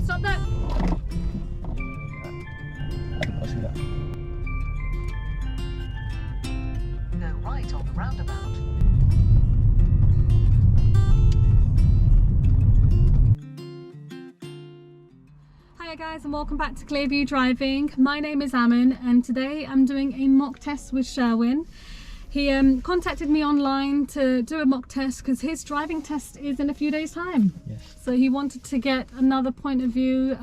Stop there. I see that. Go right on the roundabout. Hi guys, and welcome back to Clearview Driving. My name is Aman, and today I'm doing a mock test with Sherwyn. He contacted me online to do a mock test because his driving test is in a few days' time. Yes. So he wanted to get another point of view.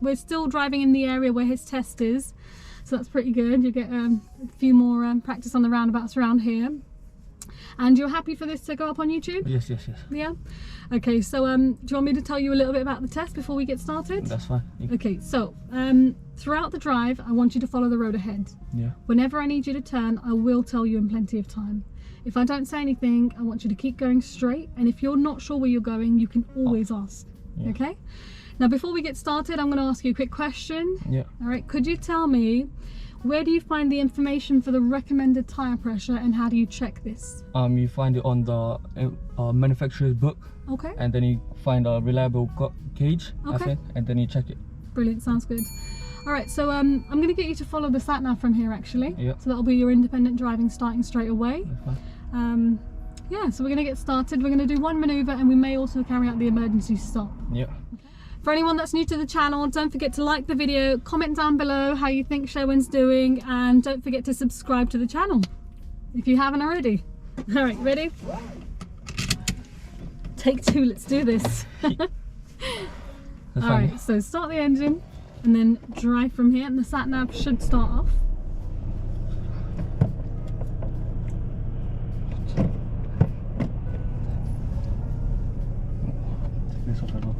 We're still driving in the area where his test is, so that's pretty good. You get a few more practice on the roundabouts around here. And you're happy for this to go up on YouTube? Yes. Yeah? Okay, so do you want me to tell you a little bit about the test before we get started? That's fine. Okay, so throughout the drive, I want you to follow the road ahead. Yeah. Whenever I need you to turn, I will tell you in plenty of time. If I don't say anything, I want you to keep going straight, and if you're not sure where you're going, you can always ask. Yeah. Okay? Now before we get started, I'm going to ask you a quick question. Yeah. Alright, could you tell me, where do you find the information for the recommended tyre pressure, and how do you check this? You find it on the manufacturer's book. Okay. And then you find a reliable gauge, I Okay. think, and then you check it. Brilliant, sounds good. Alright, so I'm going to get you to follow the sat nav from here actually. Yeah. So that'll be your independent driving starting straight away. That's fine. Yeah, so we're going to get started. We're going to do one manoeuvre, and we may also carry out the emergency stop. Yeah. For anyone that's new to the channel, don't forget to like the video, comment down below how you think Sherwyn's doing, and don't forget to subscribe to the channel if you haven't already. Alright, ready? Take two, let's do this. That's fine. Alright, so start the engine and then drive from here, and the sat nav should start off. This off as well.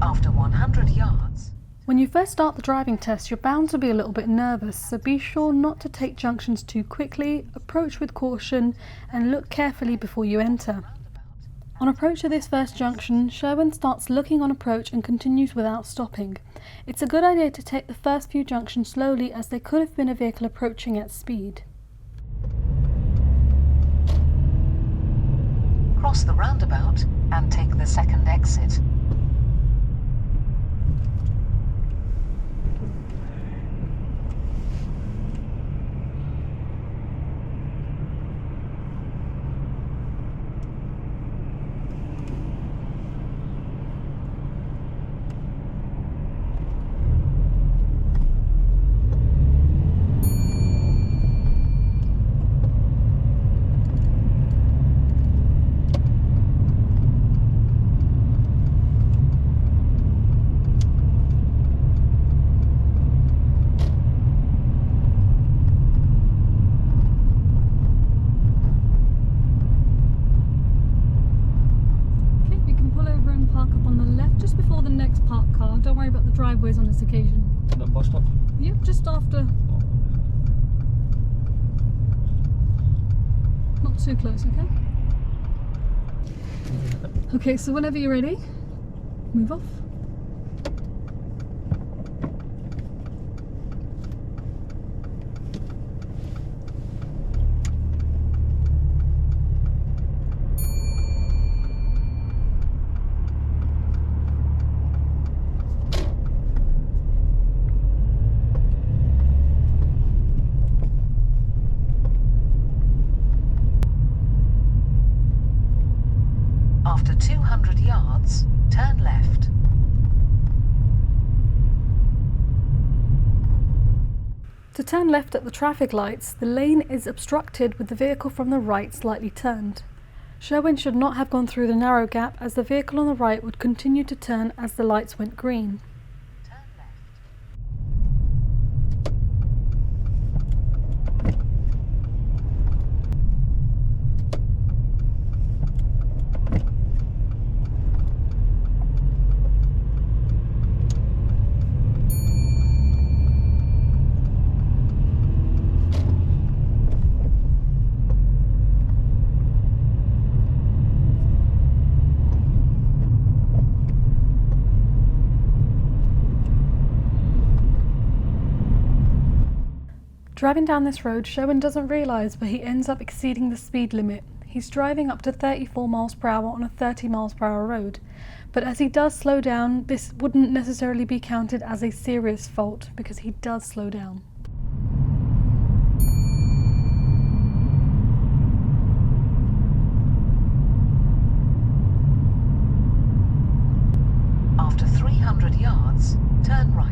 After 100 yards, When you first start the driving test, you're bound to be a little bit nervous, so be sure not to take junctions too quickly, approach with caution, and look carefully before you enter. On approach to this first junction, Sherwyn starts looking on approach and continues without stopping. It's a good idea to take the first few junctions slowly, as there could have been a vehicle approaching at speed. cross the roundabout and take the second exit. Don't worry about the driveways on this occasion. The bus stop? Yep, just after. Not too close, okay? Okay, so whenever you're ready, move off. After 200 yards, turn left. To turn left at the traffic lights, the lane is obstructed with the vehicle from the right slightly turned. Sherwyn should not have gone through the narrow gap, as the vehicle on the right would continue to turn as the lights went green. Turn left. Driving down this road, Sherwyn doesn't realise, but he ends up exceeding the speed limit. He's driving up to 34 miles per hour on a 30 miles per hour road. But as he does slow down, this wouldn't necessarily be counted as a serious fault because he does slow down. After 300 yards, turn right.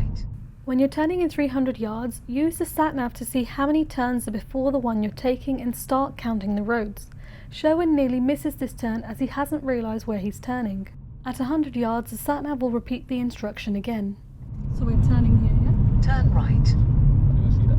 When you're turning in 300 yards, use the sat-nav to see how many turns are before the one you're taking and start counting the roads. Sherwyn nearly misses this turn as he hasn't realised where he's turning. At 100 yards, the sat-nav will repeat the instruction again. So we're turning here, yeah? Turn right. I didn't see that.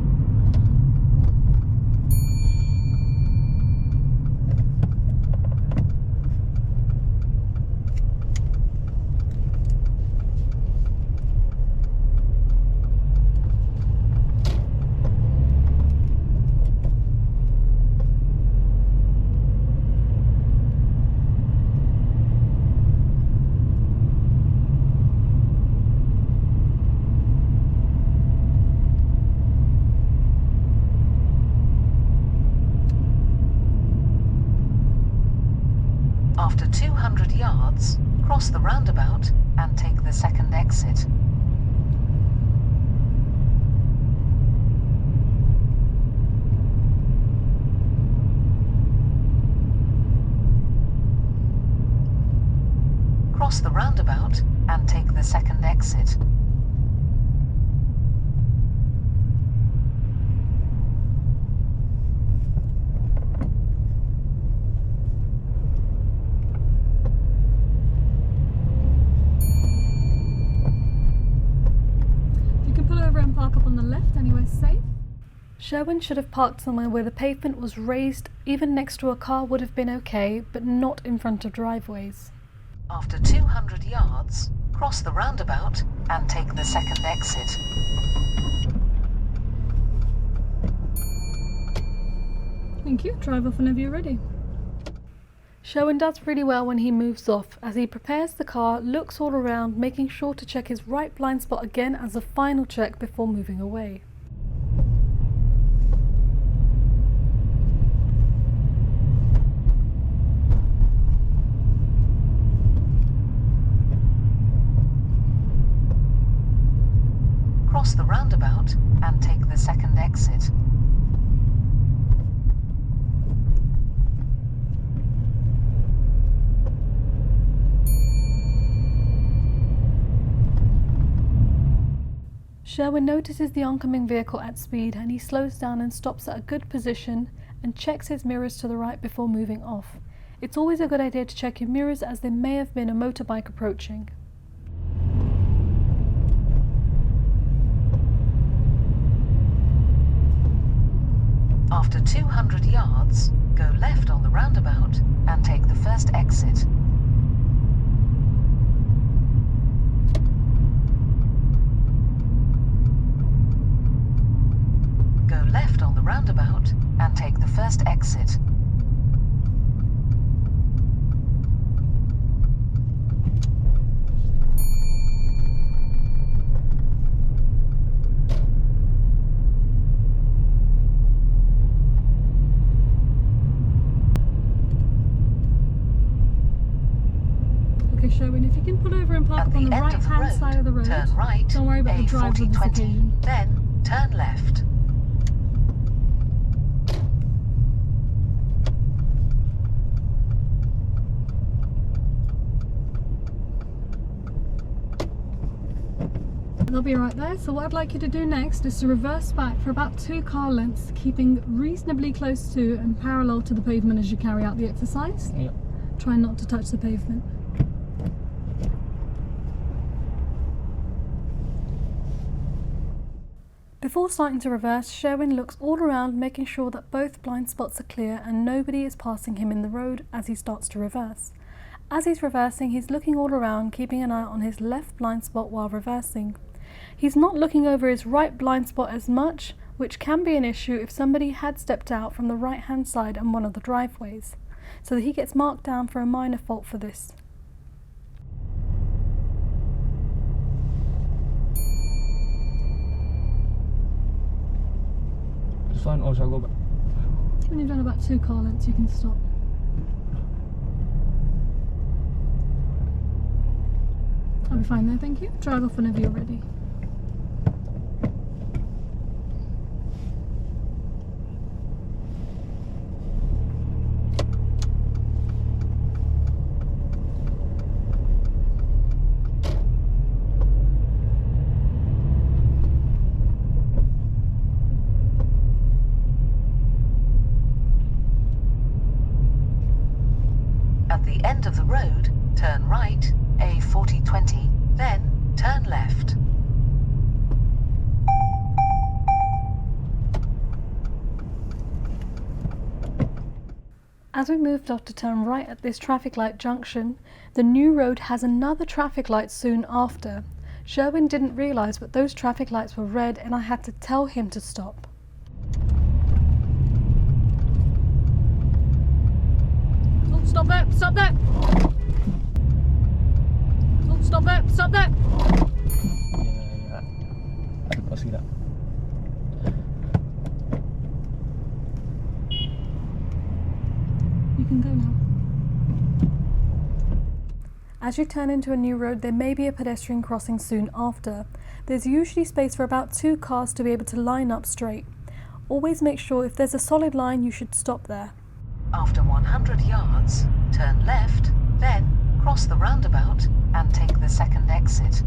After 200 yards, cross the roundabout and take the second exit. Cross the roundabout and take the second exit. Park up on the left, anywhere safe. Sherwyn should have parked somewhere where the pavement was raised. Even next to a car would have been okay, but not in front of driveways. After 200 yards, cross the roundabout and take the second exit. Thank you. Drive off whenever you're ready. Sherwyn does really well when he moves off. As he prepares the car, looks all around, making sure to check his right blind spot again as a final check before moving away. Cross the roundabout and take the second exit. Sherwyn notices the oncoming vehicle at speed and he slows down and stops at a good position and checks his mirrors to the right before moving off. It's always a good idea to check your mirrors as there may have been a motorbike approaching. After 200 yards, go left on the roundabout and take the first exit. Go left on the roundabout and take the first exit. Okay, Sherwyn, if you can pull over and park At up the on the end of the right-hand road, side of the road. turn right, Don't worry about the drives on this A40-20, occasion. then turn left. They'll be right there. So what I'd like you to do next is to reverse back for about 2 car lengths, keeping reasonably close to and parallel to the pavement as you carry out the exercise. Yeah. Try not to touch the pavement. Before starting to reverse, Sherwyn looks all around, making sure that both blind spots are clear and nobody is passing him in the road as he starts to reverse. As he's reversing, he's looking all around, keeping an eye on his left blind spot while reversing. He's not looking over his right blind spot as much, which can be an issue if somebody had stepped out from the right hand side on one of the driveways, so that he gets marked down for a minor fault for this. fine, or shall I go back? When you've done about 2 car lengths, you can stop. I'll be fine there, thank you. Drive off whenever you're ready. At the end of the road, turn right, A4020, then turn left. As we moved off to turn right at this traffic light junction, the new road has another traffic light soon after. Sherwyn didn't realise, but those traffic lights were red and I had to tell him to stop. Oh, stop there! Stop there! Oh, stop there! Stop there! Yeah. I see that. You can go now. As you turn into a new road, there may be a pedestrian crossing soon after. There's usually space for about 2 cars to be able to line up straight. Always make sure if there's a solid line, you should stop there. After 100 yards, turn left, then cross the roundabout and take the second exit.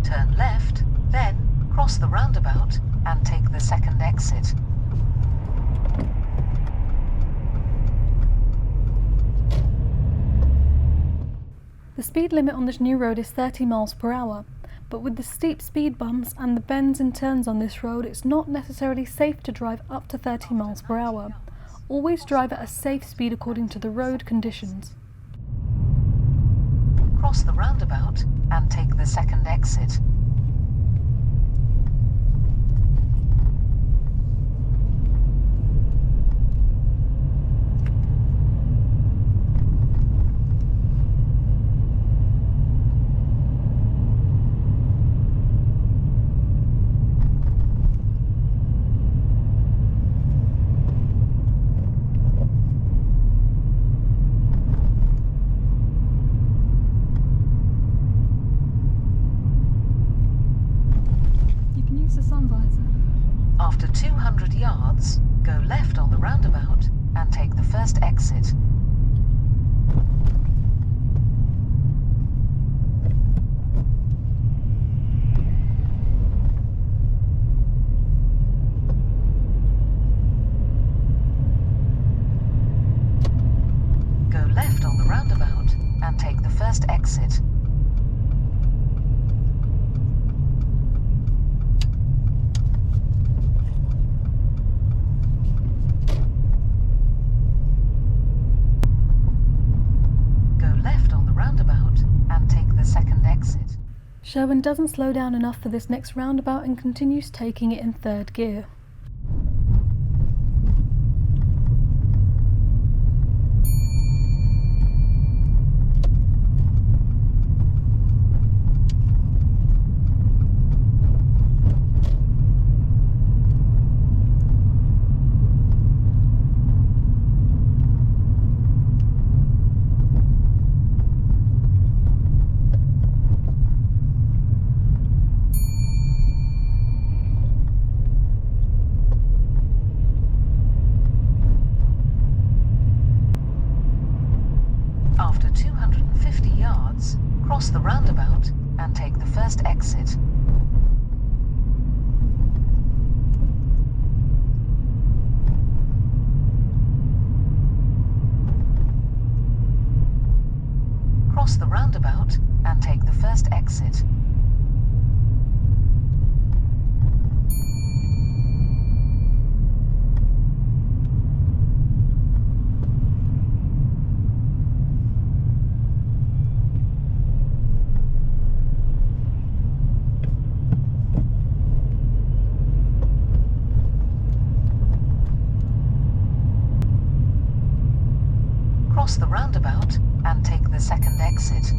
Turn left, then cross the roundabout and take the second exit. The speed limit on this new road is 30 miles per hour, but with the steep speed bumps and the bends and turns on this road, it's not necessarily safe to drive up to 30 miles per hour. Always drive at a safe speed according to the road conditions. Cross the roundabout and take the second exit. After 200 yards, go left on the roundabout and take the first exit. Go left on the roundabout and take the first exit. Sherwyn doesn't slow down enough for this next roundabout and continues taking it in 3rd gear. After 250 yards, cross the roundabout and take the first exit. Cross the roundabout and take the first exit. Cross the roundabout and take the 2nd exit.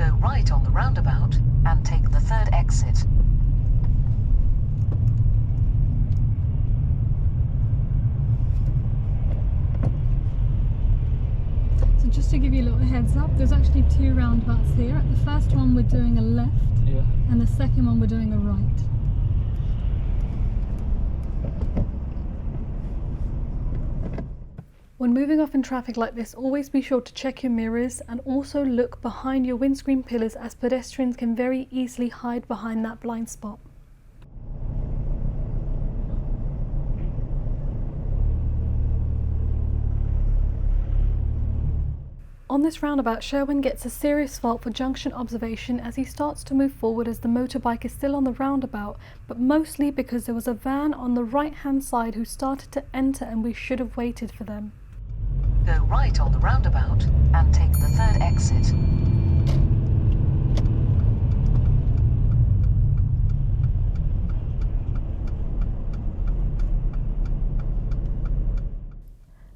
Go right on the roundabout and take the third exit. So just to give you a little heads up, there's actually 2 roundabouts here. At the first one we're doing a left, Yeah. and the second one we're doing a right. When moving off in traffic like this, always be sure to check your mirrors and also look behind your windscreen pillars, as pedestrians can very easily hide behind that blind spot. On this roundabout, Sherwyn gets a serious fault for junction observation as he starts to move forward as the motorbike is still on the roundabout, but mostly because there was a van on the right hand side who started to enter and we should have waited for them. Go right on the roundabout and take the third exit.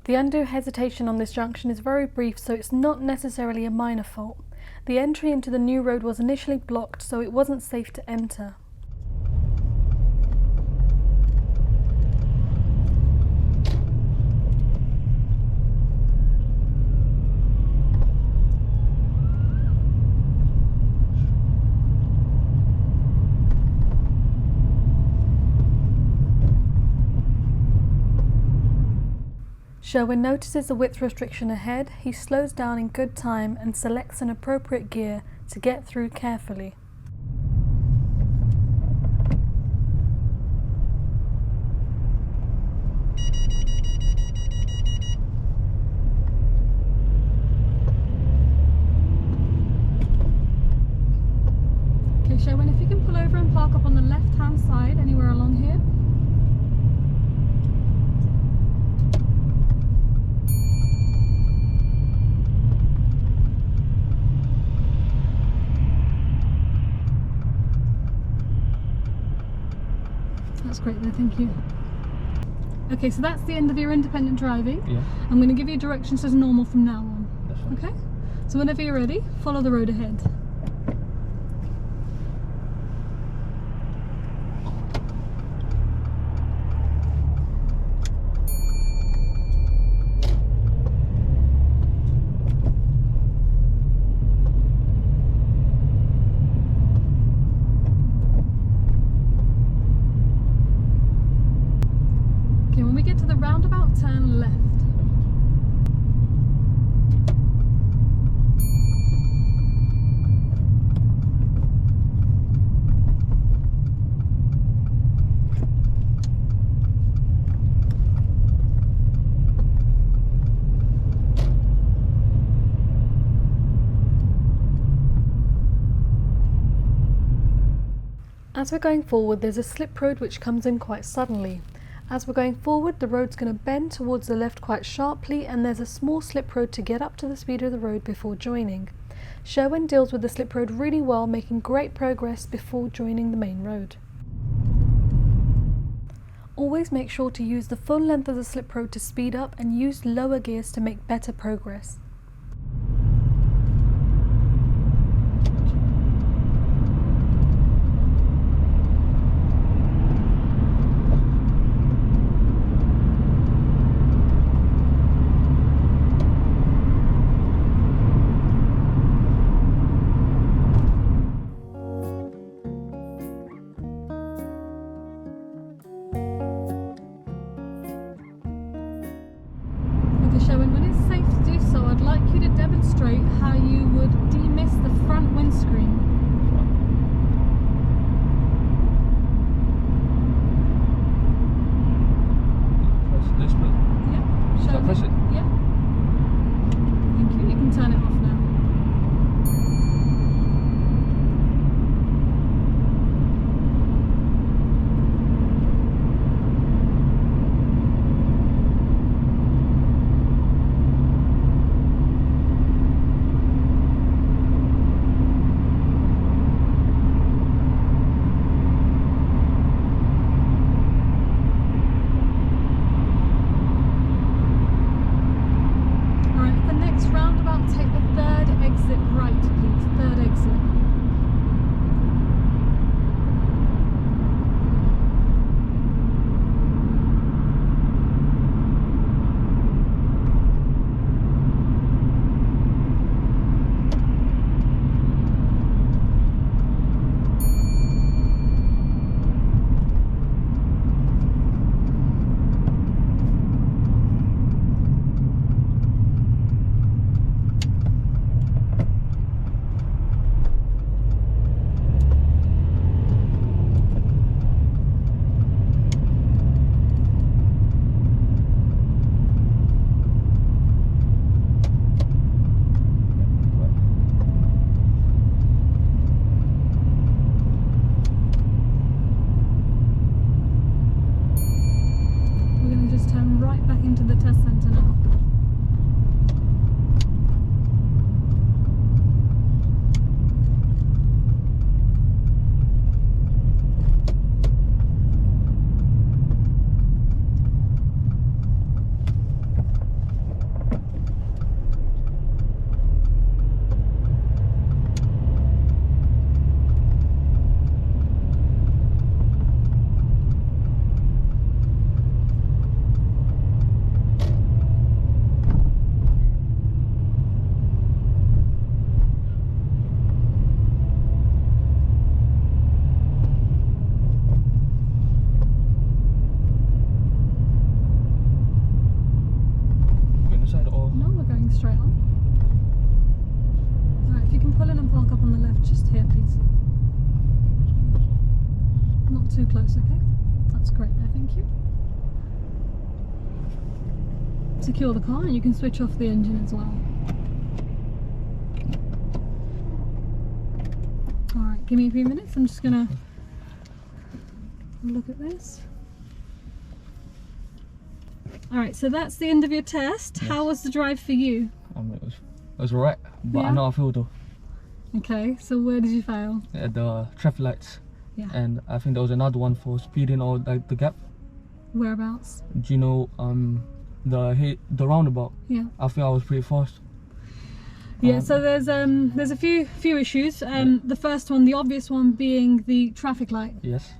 The undue hesitation on this junction is very brief, so it's not necessarily a minor fault. The entry into the new road was initially blocked, so it wasn't safe to enter. Sherwyn notices the width restriction ahead. He slows down in good time and selects an appropriate gear to get through carefully. Okay, Sherwyn, if you can pull over and park up on the left hand side, anywhere along here. That's great there, thank you. Okay, so that's the end of your independent driving. Yeah. I'm going to give you directions as normal from now on. That's fine. Okay? So whenever you're ready, follow the road ahead. Okay, when we get to the roundabout, turn left. As we're going forward, there's a slip road which comes in quite suddenly. As we're going forward, the road's going to bend towards the left quite sharply, and there's a small slip road to get up to the speed of the road before joining. Sherwyn deals with the slip road really well, making great progress before joining the main road. Always make sure to use the full length of the slip road to speed up and use lower gears to make better progress. Okay, Sherwyn, when it's safe to do so, I'd too close, okay? That's great there, thank you. Secure the car and you can switch off the engine as well. Alright, give me a few minutes. I'm just gonna look at this. Alright, so that's the end of your test. Yes. How was the drive for you? It was alright, but Yeah. I know I failed though. Okay, so where did you fail? At the traffic lights. Yeah. And I think there was another one for speeding or like the gap. Whereabouts? Do you know the roundabout? Yeah. I think I was pretty fast. Yeah, so there's a few issues. The first one, the obvious one, being the traffic light. Yes.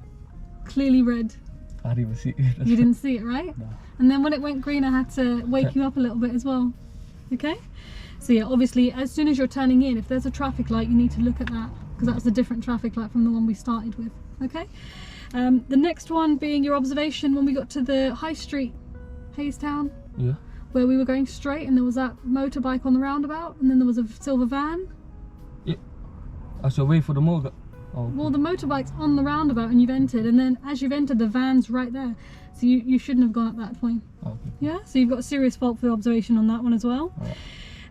Clearly red. I didn't even see it. You didn't see it, right? No. And then when it went green, I had to wake Okay. you up a little bit as well. Okay? So yeah, obviously, as soon as you're turning in, if there's a traffic light, you need to look at that, because that's a different traffic light from the one we started with. Okay? The next one being your observation when we got to the high street, Haystown, Yeah. where we were going straight, and there was that motorbike on the roundabout, and then there was a silver van. I should wait for the motor. Oh. Well, the motorbike's on the roundabout and you've entered, and then as you've entered, the van's right there. So you shouldn't have gone at that point. Okay. Yeah, so you've got a serious fault for the observation on that one as well. Alright.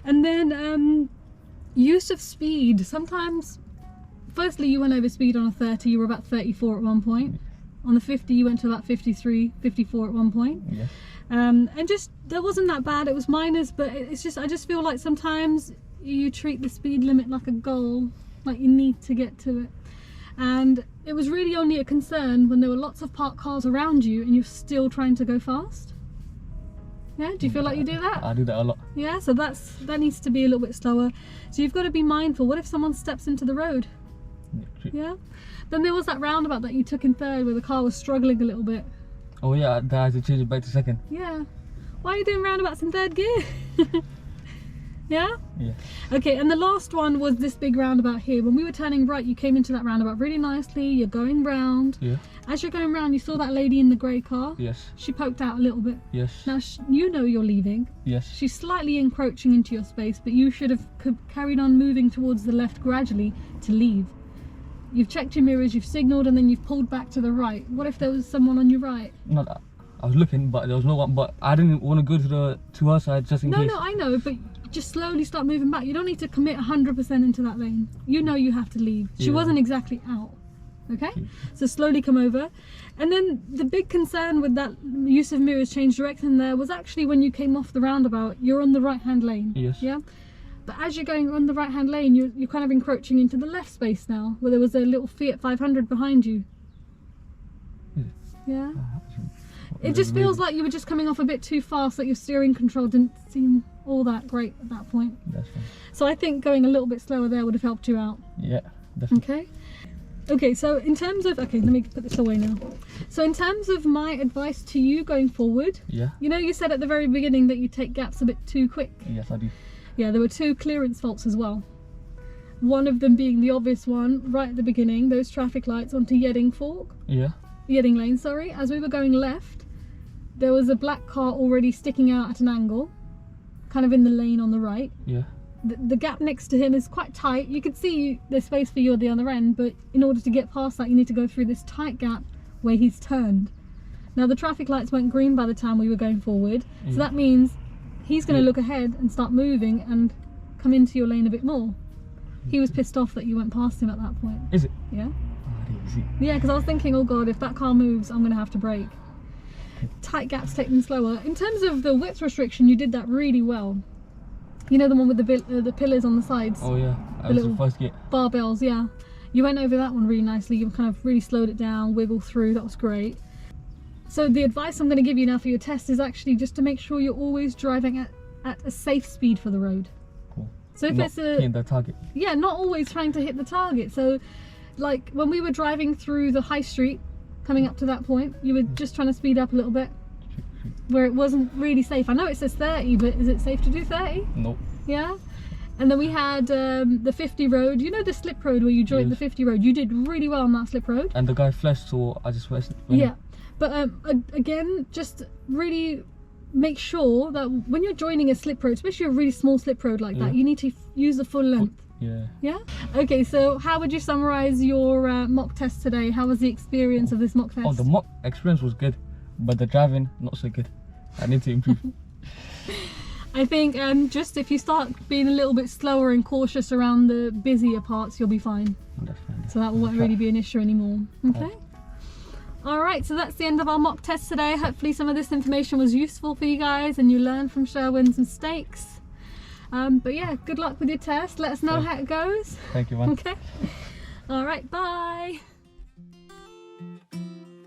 And then use of speed. Sometimes, firstly, you went over speed on a 30, you were about 34 at one point. On the 50, you went to about 53, 54 at one point. Yes. And just, that wasn't that bad, it was minors, but it's just, I just feel like sometimes you treat the speed limit like a goal, like you need to get to it. And it was really only a concern when there were lots of parked cars around you and you're still trying to go fast. Yeah, do you feel like you do that? I do that a lot. Yeah, so that needs to be a little bit slower. So you've got to be mindful. What if someone steps into the road? Yeah. Then there was that roundabout that you took in third where the car was struggling a little bit. Oh yeah, I had to change it back to second. Yeah. Why are you doing roundabouts in third gear? Yeah? Yeah. Okay, and the last one was this big roundabout here. When we were turning right, you came into that roundabout really nicely. You're going round. Yeah. As you're going round, you saw that lady in the grey car. Yes. She poked out a little bit. Yes. Now, you know you're leaving. Yes. She's slightly encroaching into your space, but you should have carried on moving towards the left gradually to leave. You've checked your mirrors, you've signalled, and then you've pulled back to the right. What if there was someone on your right? Not that. I was looking, but there was no one. But I didn't want to go to her side just in case. No, I know, but just slowly start moving back. You don't need to commit 100% into that lane. You know you have to leave. She Yeah. wasn't exactly out. Okay? So slowly come over. And then the big concern with that use of mirrors change direction there was actually when you came off the roundabout, you're on the right-hand lane. Yes. Yeah? But as you're going on the right-hand lane, you're kind of encroaching into the left space now, where there was a little Fiat 500 behind you. Yeah? It just feels like you were just coming off a bit too fast, like your steering control didn't seem all that great at that point. That's fine. So I think going a little bit slower there would have helped you out. Yeah, definitely. Okay? Okay, so in terms of, okay, let me put this away now. So in terms of my advice to you going forward, Yeah. you know you said at the very beginning that you take gaps a bit too quick. Yes, I do. Yeah, there were 2 clearance faults as well. One of them being the obvious one, right at the beginning, those traffic lights onto Yedding Lane, sorry. As we were going left, there was a black car already sticking out at an angle, kind of in the lane on the right. Yeah. The gap next to him is quite tight. You could see there's space for you at the other end, but in order to get past that, you need to go through this tight gap where he's turned. Now the traffic lights went green by the time we were going forward, so that means he's going to look ahead and start moving and come into your lane a bit more. He was pissed off that you went past him at that point. Is it? Yeah? Oh, I didn't see. Yeah, because I was thinking, oh god, if that car moves, I'm going to have to brake. Tight gaps, take them slower. In terms of the width restriction, you did that really well. You know the one with the pillars on the sides? Oh yeah, that was little- the first gate. Barbells, yeah. You went over that one really nicely. You kind of really slowed it down, wiggled through. That was great. So the advice I'm going to give you now for your test is actually just to make sure you're always driving at a safe speed for the road. Cool. So if Not it's a... hitting the target. Yeah, not always trying to hit the target. So like when we were driving through the high street, coming up to that point, you were just trying to speed up a little bit where it wasn't really safe. I know it says 30, but is it safe to do 30? Nope. Yeah. And then we had the 50 road. You know the slip road where you joined the 50 road? You did really well on that slip road. And the guy flashed, so I just went. Yeah. But again, just really make sure that when you're joining a slip road, especially a really small slip road like that, you need to use the full length. Yeah. Yeah? Okay, so how would you summarise your mock test today? How was the experience of this mock test? Oh, the mock experience was good, but the driving not so good. I need to improve. I think just if you start being a little bit slower and cautious around the busier parts, you'll be fine. That's fine. So that won't really be an issue anymore. Okay? Alright, so that's the end of our mock test today. Hopefully some of this information was useful for you guys and you learned from Sherwyn's mistakes. But yeah, good luck with your test. Let us know how it goes. Thank you, man. Okay? Alright, bye!